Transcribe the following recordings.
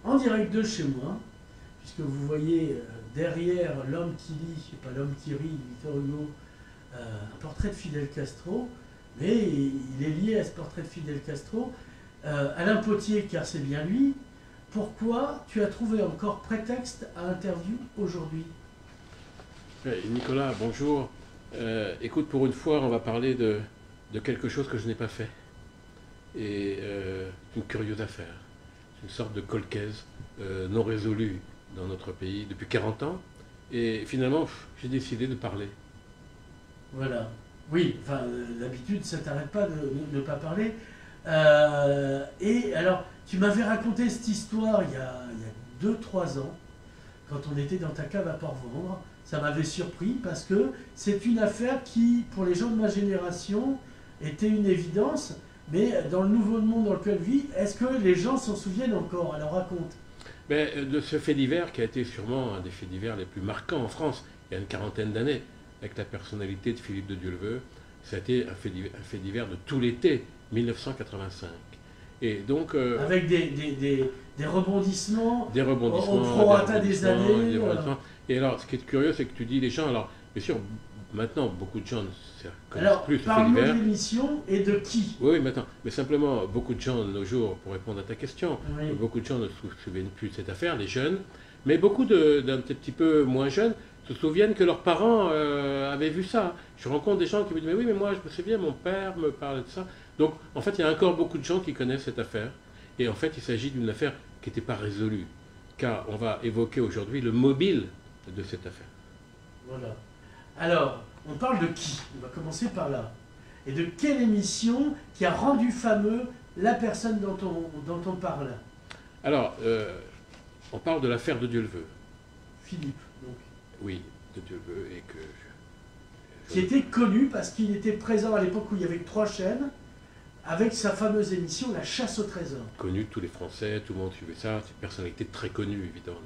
en direct de chez moi, puisque vous voyez derrière l'homme qui lit, pas l'homme qui rit, Victor Hugo, un portrait de Fidel Castro, mais il est lié à ce portrait de Fidel Castro. Alain Potier, car c'est bien lui, pourquoi tu as trouvé encore prétexte à interview aujourd'hui? Nicolas, bonjour. Écoute, pour une fois, on va parler de quelque chose que je n'ai pas fait. Et une curieuse affaire. C'est une sorte de cold case non résolu dans notre pays depuis 40 ans. Et finalement, j'ai décidé de parler. Voilà. Oui, enfin, l'habitude, ça t'arrête pas de ne pas parler. Et alors, tu m'avais raconté cette histoire il y a 2-3 ans, quand on était dans ta cave à Port-Vendre. Ça m'avait surpris parce que c'est une affaire qui, pour les gens de ma génération, était une évidence. Mais dans le nouveau monde dans lequel vit, est-ce que les gens s'en souviennent encore? Alors raconte. De ce fait divers qui a été sûrement un des faits divers les plus marquants en France, il y a une quarantaine d'années, avec la personnalité de Philippe de Dieuleveux, ça a été un fait divers de tout l'été 1985. Et donc, avec des rebondissements, des rebondissements, au prorata des années. Et alors, ce qui est curieux, c'est que tu dis les gens, alors, bien sûr, maintenant, beaucoup de gens ne connaissent alors, plus ce fait parle-nous divers. de l'émission et de qui? Oui, maintenant, mais simplement, beaucoup de gens de nos jours, pour répondre à ta question, Oui. beaucoup de gens ne se souviennent plus de cette affaire, les jeunes, mais beaucoup d'un petit peu moins jeunes se souviennent que leurs parents avaient vu ça. Je rencontre des gens qui me disent, mais oui, mais moi, je me souviens, mon père me parlait de ça. Donc, en fait, il y a encore beaucoup de gens qui connaissent cette affaire. Et en fait, il s'agit d'une affaire qui n'était pas résolue. Car on va évoquer aujourd'hui le mobile de cette affaire. Voilà. Alors, on parle de qui? On va commencer par là. Et de quelle émission qui a rendu fameux la personne dont on parle? Alors, on parle de l'affaire de Dieuleveux. Philippe, donc. Oui, de Dieuleveux, et que... Qui était connu parce qu'il était présent à l'époque où il y avait que 3 chaînes, avec sa fameuse émission La Chasse au Trésor. Connu de tous les Français, tout le monde suivait ça, c'est une personnalité très connue, évidemment.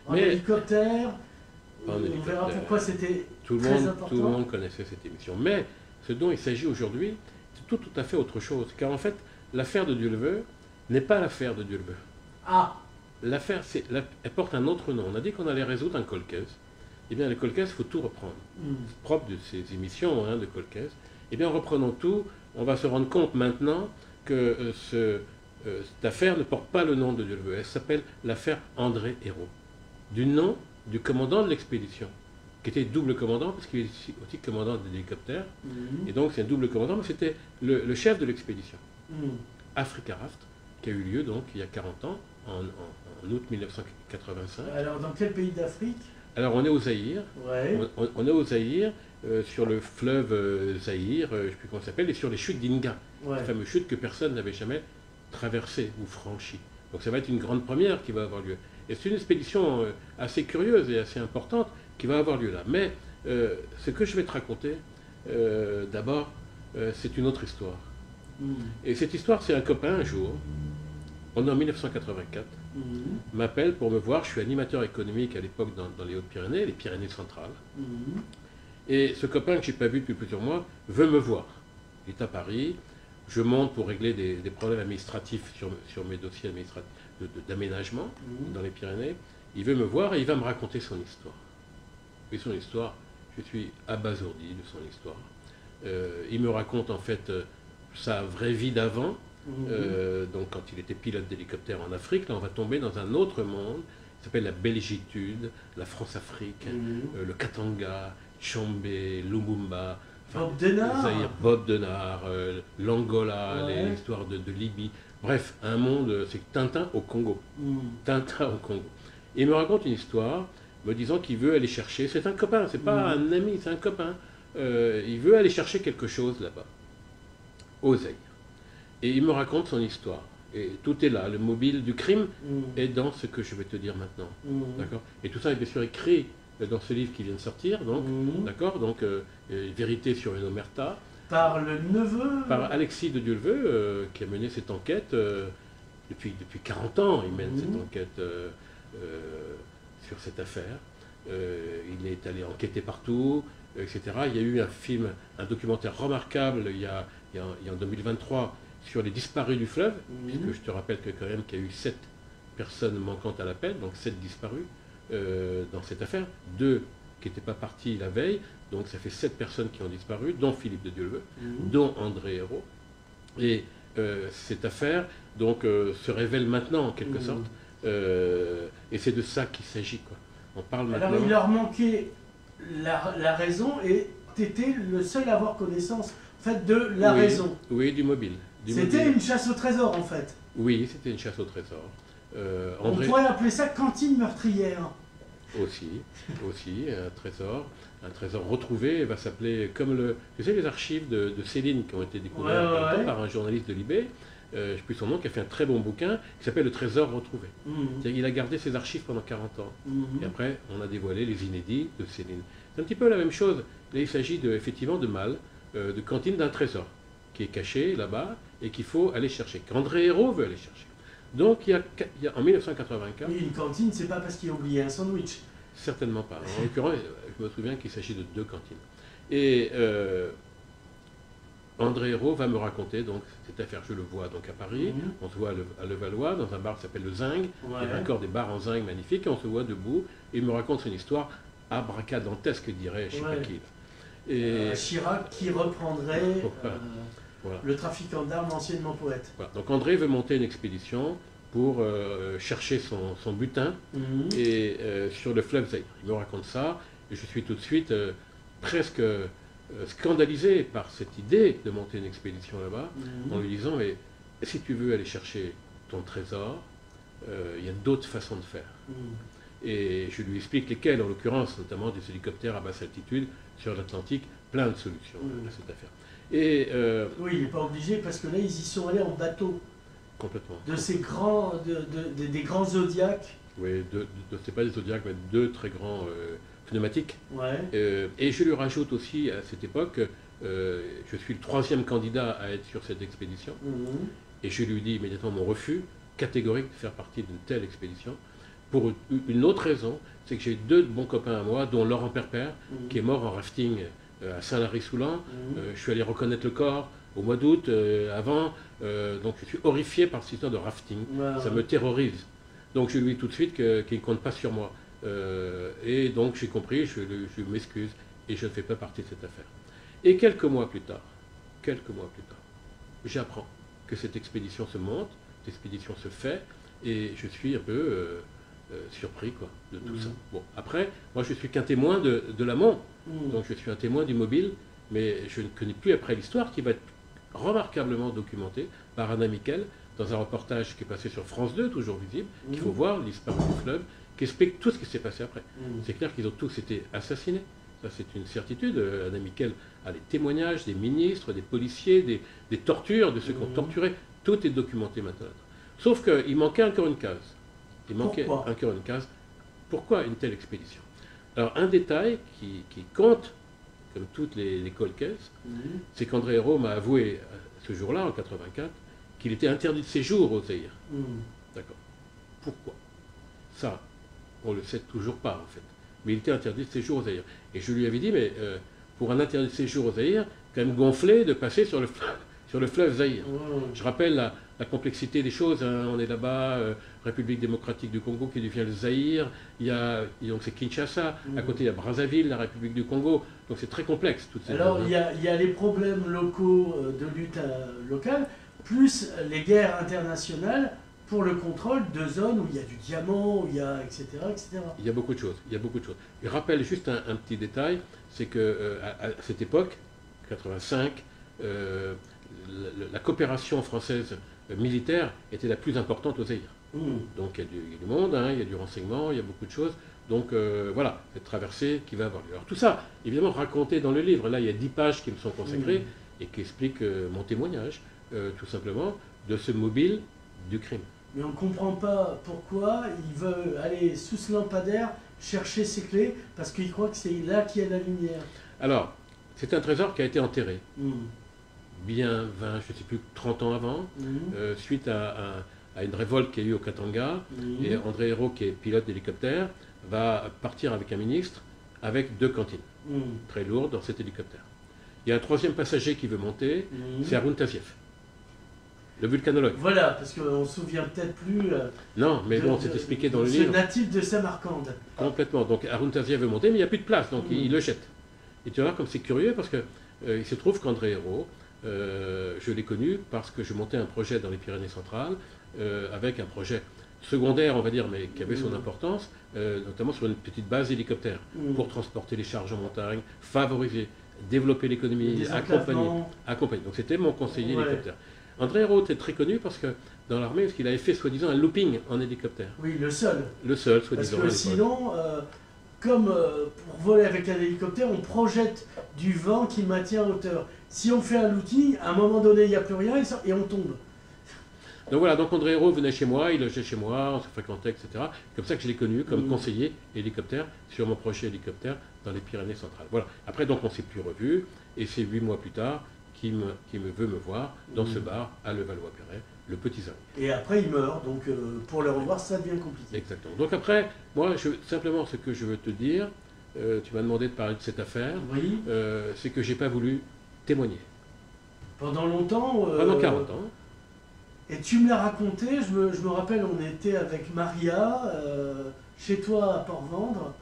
En hélicoptère, en on verra pourquoi c'était très important. Tout le monde connaissait cette émission. Mais ce dont il s'agit aujourd'hui, c'est tout à fait autre chose. Car en fait, l'affaire de Dieuleveux n'est pas l'affaire de Dieuleveux. Ah! L'affaire, elle porte un autre nom. On a dit qu'on allait résoudre un cold case. Eh bien, le cold case, il faut tout reprendre. C'est propre de ces émissions de cold case. Eh bien, en reprenant tout, on va se rendre compte maintenant que cette affaire ne porte pas le nom de Dieuleveux. Elle s'appelle l'affaire André Hérault, du nom du commandant de l'expédition, qui était double commandant, parce qu'il est aussi commandant d'hélicoptère. Et donc, c'est un double commandant, mais c'était le chef de l'expédition, Africa Raft, qui a eu lieu donc il y a 40 ans, en août 1985. Alors, dans quel pays d'Afrique? Alors, on est au Zaïre. Ouais. On est au Zaïre, sur le fleuve Zaïre, je ne sais plus comment ça s'appelle, et sur les chutes d'Inga, Ouais. les fameuses chutes que personne n'avait jamais traversées ou franchies. Donc ça va être une grande première qui va avoir lieu. Et c'est une expédition assez curieuse et assez importante qui va avoir lieu là. Mais ce que je vais te raconter, d'abord, c'est une autre histoire. Et cette histoire, c'est un copain un jour, on est en 1984, m'appelle pour me voir. Je suis animateur économique à l'époque dans les Hautes-Pyrénées, les Pyrénées centrales. Et ce copain que je n'ai pas vu depuis plusieurs mois veut me voir. Il est à Paris. Je monte pour régler des problèmes administratifs sur mes dossiers administratifs d'aménagement dans les Pyrénées. Il veut me voir et il va me raconter son histoire. Et son histoire, je suis abasourdi de son histoire. Il me raconte en fait sa vraie vie d'avant. Donc quand il était pilote d'hélicoptère en Afrique, là on va tomber dans un autre monde. Ça s'appelle la Belgitude, la France-Afrique, le Katanga, Tchombé, Lumumba, Bob Denard, Zaïre, Bob Denard, l'Angola, Ouais. l'histoire de Libye. Bref, un monde, c'est Tintin au Congo. Tintin au Congo. Et il me raconte une histoire, me disant qu'il veut aller chercher, c'est un copain, c'est pas un ami, c'est un copain. Il veut aller chercher quelque chose là-bas, au Zaïre. Et il me raconte son histoire. Et tout est là, le mobile du crime est dans ce que je vais te dire maintenant. D'accord. Et tout ça est bien sûr écrit dans ce livre qui vient de sortir, donc, d'accord, donc Vérité sur une omerta. Par le neveu. Par Alexis de Dieuleveux, qui a mené cette enquête depuis 40 ans. Il mène cette enquête sur cette affaire. Il est allé enquêter partout, etc. Il y a eu un film, un documentaire remarquable il y a en 2023 sur les disparus du fleuve, puisque je te rappelle que quand même qu'il y a eu 7 personnes manquantes à l'appel, donc 7 disparus dans cette affaire, 2 qui n'étaient pas partis la veille, donc ça fait 7 personnes qui ont disparu, dont Philippe de Dieuleveult, dont André Hérault. Et cette affaire donc, se révèle maintenant en quelque sorte, et c'est de ça qu'il s'agit, quoi. On parle maintenant... Alors il leur manquait la raison et tu étais le seul à avoir connaissance en fait, de la raison. Oui, du mobile. C'était une chasse au trésor en fait. Oui, c'était une chasse au trésor. On pourrait appeler ça cantine meurtrière. Aussi, un trésor retrouvé, va s'appeler comme tu sais, les archives de Céline qui ont été découvertes par un journaliste de Libé, je ne sais plus son nom, qui a fait un très bon bouquin qui s'appelle Le Trésor retrouvé. Il a gardé ses archives pendant 40 ans. Et après, on a dévoilé les inédits de Céline. C'est un petit peu la même chose. Là, il s'agit effectivement de Malle, de cantine d'un trésor qui est caché là-bas et qu'il faut aller chercher, qu'André Hérault veut aller chercher. Donc, il y a en 1984... Oui, une cantine, c'est pas parce qu'il a oublié un sandwich. Certainement pas. En l'occurrence, je me souviens qu'il s'agit de 2 cantines. Et André Hérault va me raconter donc cette affaire. Je le vois donc à Paris, on se voit à Levallois, dans un bar qui s'appelle le Zinc. Il y a encore des bars en zinc magnifiques, et on se voit debout. Et il me raconte son histoire abracadantesque, dirait je ne sais pas qui. Et Chirac qui reprendrait le trafiquant d'armes, anciennement poète. Voilà. Donc André veut monter une expédition pour chercher son butin et sur le fleuve Zaïre. Il me raconte ça, et je suis tout de suite presque scandalisé par cette idée de monter une expédition là-bas, en lui disant, mais si tu veux aller chercher ton trésor, il y a d'autres façons de faire. Et je lui explique lesquelles, en l'occurrence, notamment des hélicoptères à basse altitude sur l'Atlantique, plein de solutions à cette affaire. Et, oui, il n'est pas obligé, parce que là, ils y sont allés en bateau. Complètement. De ces grands, des grands zodiacs. Oui, c'est pas des zodiacs, mais 2 très grands pneumatiques. Ouais. Et je lui rajoute aussi, à cette époque, je suis le 3e candidat à être sur cette expédition. Et je lui dis immédiatement mon refus catégorique de faire partie d'une telle expédition. Pour une autre raison, c'est que j'ai 2 bons copains à moi, dont Laurent Perpère, qui est mort en rafting à Saint-Lary-Soulan. Je suis allé reconnaître le corps au mois d'août, avant, donc je suis horrifié par ce système de rafting. Ça me terrorise. Donc je lui dis tout de suite qu'il ne compte pas sur moi. Et donc j'ai compris, je m'excuse, et je ne fais pas partie de cette affaire. Et quelques mois plus tard, j'apprends que cette expédition se monte, cette expédition se fait, et je suis un peu surpris de tout ça. Bon, après, moi je suis qu'un témoin de l'amont, donc je suis un témoin du mobile, mais je ne connais plus après l'histoire qui va être remarquablement documentée par Anna Miquel dans un reportage qui est passé sur France 2, toujours visible, qu'il faut voir, l'histoire du fleuve, qui explique tout ce qui s'est passé après. C'est clair qu'ils ont tous été assassinés. Ça, c'est une certitude. Anna Miquel a les témoignages des ministres, des policiers, des tortures, de ceux qui ont torturé. Tout est documenté maintenant. Sauf qu'il manquait encore une case. Encore une case. Pourquoi une telle expédition? Alors, un détail qui compte, comme toutes les cold cases, c'est qu'André Hérault m'a avoué, ce jour-là, en 84, qu'il était interdit de séjour au Zaïre. D'accord. Pourquoi? Ça, on ne le sait toujours pas, en fait. Mais il était interdit de séjour au Zaïre. Et je lui avais dit, mais pour un interdit de séjour au Zaïre, quand même gonflé de passer sur le fleuve Zaïre. Je rappelle la complexité des choses. Hein. On est là-bas, République démocratique du Congo qui devient le Zaïre. Donc c'est Kinshasa. À côté, il y a Brazzaville, la République du Congo. Donc c'est très complexe. Toutes ces Alors, choses, il y a les problèmes locaux de lutte locale, plus les guerres internationales pour le contrôle de zones où il y a du diamant, où il y a etc. etc. Il y a beaucoup de choses. Je rappelle juste un petit détail, c'est que à cette époque, 85, la coopération française militaire était la plus importante au Zaïre. Donc il y a du monde, hein, il y a du renseignement, il y a beaucoup de choses. Donc voilà, cette traversée qui va avoir lieu. Alors tout ça, évidemment, raconté dans le livre. Là, il y a 10 pages qui me sont consacrées et qui expliquent mon témoignage, tout simplement, de ce mobile du crime. Mais on ne comprend pas pourquoi il veut aller sous ce lampadaire chercher ses clés, parce qu'il croit que c'est là qu'il y a la lumière. Alors, c'est un trésor qui a été enterré. Bien 20, je ne sais plus, 30 ans avant, suite à une révolte qu'il y a eu au Katanga. Et André Hérault, qui est pilote d'hélicoptère, va partir avec un ministre, avec 2 cantines, très lourdes, dans cet hélicoptère. Il y a un 3e passager qui veut monter, c'est Haroun Tazieff. Le vulcanologue. Voilà, parce qu'on ne se souvient peut-être plus Non, mais bon, c'est expliqué dans le ce livre. natif de Samarcande. Complètement. Donc Haroun Tazia veut monter, mais il n'y a plus de place, donc il le jette. Et tu vas voir comme c'est curieux, parce que il se trouve qu'André Hérault, je l'ai connu parce que je montais un projet dans les Pyrénées centrales, avec un projet secondaire, on va dire, mais qui avait son importance, notamment sur une petite base hélicoptère, pour transporter les charges en montagne, favoriser, développer l'économie, accompagner. Donc c'était mon conseiller hélicoptère. André Hérault est très connu parce que dans l'armée, parce qu'il avait fait soi-disant un looping en hélicoptère. Oui, le seul. Le seul, soi-disant. Parce que sinon, comme pour voler avec un hélicoptère, on projette du vent qui maintient en hauteur. Si on fait un looping, à un moment donné, il n'y a plus rien et on tombe. Donc voilà, donc André Hérault venait chez moi, il logeait chez moi, on se fréquentait, etc. C'est comme ça que je l'ai connu comme conseiller hélicoptère sur mon projet hélicoptère dans les Pyrénées centrales. Voilà. Après, donc on ne s'est plus revus, et c'est 8 mois plus tard qu'il me veut me voir dans ce bar à Levallois-Perret, le Petit Zinc. Et après, il meurt, donc pour le revoir, ça devient compliqué. Exactement. Donc après, moi, simplement ce que je veux te dire, tu m'as demandé de parler de cette affaire, oui. C'est que j'ai pas voulu témoigner. Pendant longtemps Pendant 40 ans. Et tu me l'as raconté, je me rappelle, on était avec Maria, chez toi à Port-Vendre,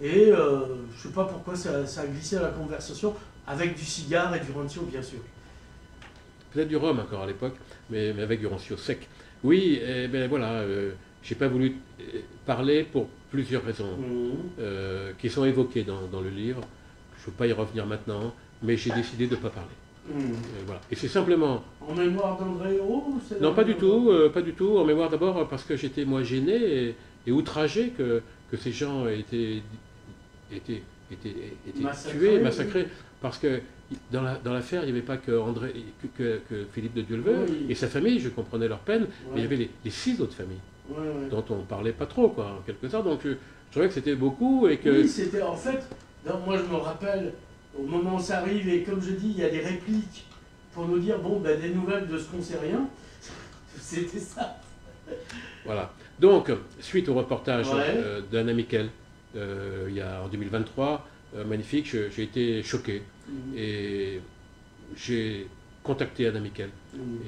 et je ne sais pas pourquoi ça a glissé à la conversation, avec du cigare et du rancio, bien sûr. Peut-être du rhum encore à l'époque, mais avec du rancio sec. Oui, et ben voilà, j'ai pas voulu parler pour plusieurs raisons qui sont évoquées dans le livre. Je ne veux pas y revenir maintenant, mais j'ai décidé de ne pas parler. Voilà. Et c'est simplement... En mémoire d'André Hérault? Non, pas du tout, pas du tout. En mémoire d'abord parce que j'étais moi gêné et outragé que ces gens aient été tués, massacrés, parce que dans l'affaire, il n'y avait pas que Philippe de Dieuleveux et sa famille, je comprenais leur peine, mais il y avait les 6 autres familles dont on ne parlait pas trop, quoi, en quelque sorte. Donc je trouvais que c'était beaucoup et que... Oui, c'était en fait, moi je me rappelle, au moment où ça arrive, et comme je dis, il y a des répliques pour nous dire, bon, ben, des nouvelles de ce qu'on sait rien, c'était ça. Voilà. Donc, suite au reportage d'Anna Miquel, en 2023, magnifique, j'ai été choqué. Et j'ai contacté Anna Miquel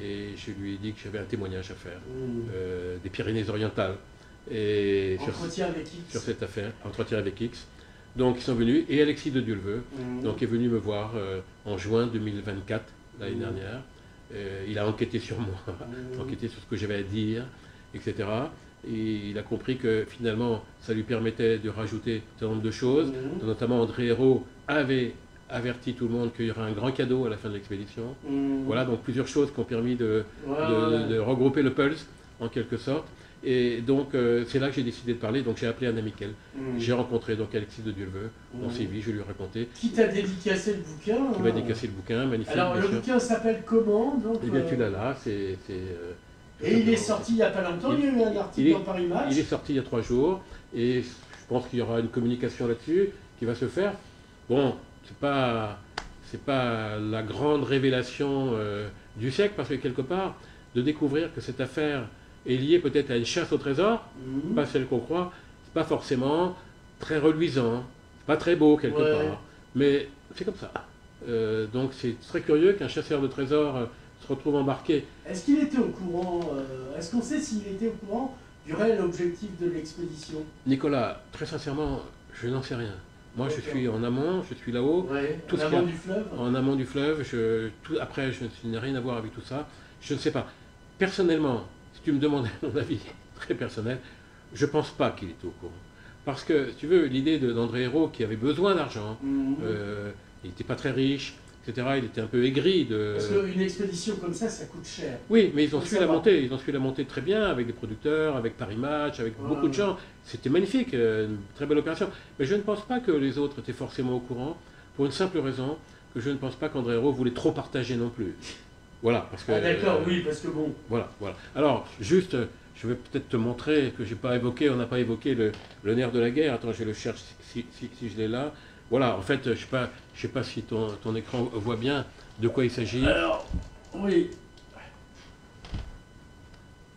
et je lui ai dit que j'avais un témoignage à faire des Pyrénées-Orientales et sur cette affaire, entretien avec X. Donc ils sont venus, et Alexis de Dieuleveux donc, est venu me voir en juin 2024, l'année dernière. Il a enquêté sur moi, enquêté sur ce que j'avais à dire, etc. Et il a compris que finalement, ça lui permettait de rajouter un certain nombre de choses, notamment André Hérault avait averti tout le monde qu'il y aurait un grand cadeau à la fin de l'expédition. Voilà, donc plusieurs choses qui ont permis de regrouper le pulse, en quelque sorte. Et donc, c'est là que j'ai décidé de parler. Donc, j'ai appelé Anna Miquel. J'ai rencontré donc Alexis de Dieuleveux. On s'est vu, je lui ai raconté. Qui t'a dédicacé le bouquin? Qui m'a dédicacé le bouquin, magnifique. Alors, le bouquin s'appelle comment donc, Eh bien, tu l'as là. Et il est sorti il n'y a pas longtemps. Il y a eu un article dans Paris Match. Il est sorti il y a 3 jours. Et je pense qu'il y aura une communication là-dessus qui va se faire. Bon, c'est pas la grande révélation du siècle, parce que quelque part, de découvrir que cette affaire est liée peut-être à une chasse au trésor, pas celle qu'on croit, c'est pas forcément très reluisant, c'est pas très beau quelque part, mais c'est comme ça. Donc c'est très curieux qu'un chasseur de trésors se retrouve embarqué. Est-ce qu'il était au courant, est-ce qu'on sait s'il était au courant du réel objectif de l'expédition? Nicolas, très sincèrement, je n'en sais rien. Moi, je suis en amont, je suis là-haut. En amont du fleuve. En amont du fleuve. Après, je n'ai rien à voir avec tout ça. Je ne sais pas. Personnellement, si tu me demandais mon avis très personnel, je ne pense pas qu'il était au courant. Parce que, si tu veux, l'idée d'André Hérault, qui avait besoin d'argent, il n'était pas très riche, etc. Il était un peu aigri de... Parce qu'une expédition comme ça coûte cher. Oui, mais ils ont su la monter. Ils ont su la monter très bien, avec des producteurs, avec Paris Match, avec beaucoup de gens. C'était magnifique, une très belle opération. Mais je ne pense pas que les autres étaient forcément au courant, pour une simple raison, que je ne pense pas qu'André Hérault voulait trop partager non plus. Voilà, parce que... Ah d'accord, oui, parce que bon... Voilà. Alors, juste, je vais peut-être te montrer que j'ai pas évoqué, on n'a pas évoqué le nerf de la guerre. Attends, je le cherche si je l'ai là. Voilà, en fait, je sais pas si ton écran voit bien de quoi il s'agit. Alors, oui.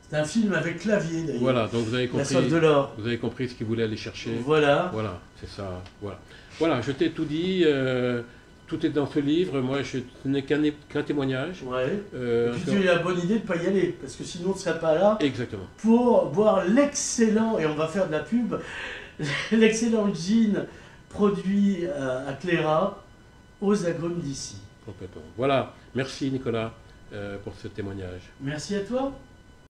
C'est un film avec clavier, d'ailleurs. Voilà, donc vous avez compris. La Soif de l'or. Vous avez compris ce qu'il voulait aller chercher. Voilà. Voilà, c'est ça. Voilà, je t'ai tout dit tout est dans ce livre. Moi, je n'ai qu'un témoignage. Ouais. Et puis Encore- tu as eu la bonne idée de ne pas y aller, parce que sinon on ne serait pas là Exactement. pour boire l'excellent, et on va faire de la pub, l'excellent gin produit à Cléra, aux agrumes d'ici. Complètement. Voilà. Merci Nicolas pour ce témoignage. Merci à toi.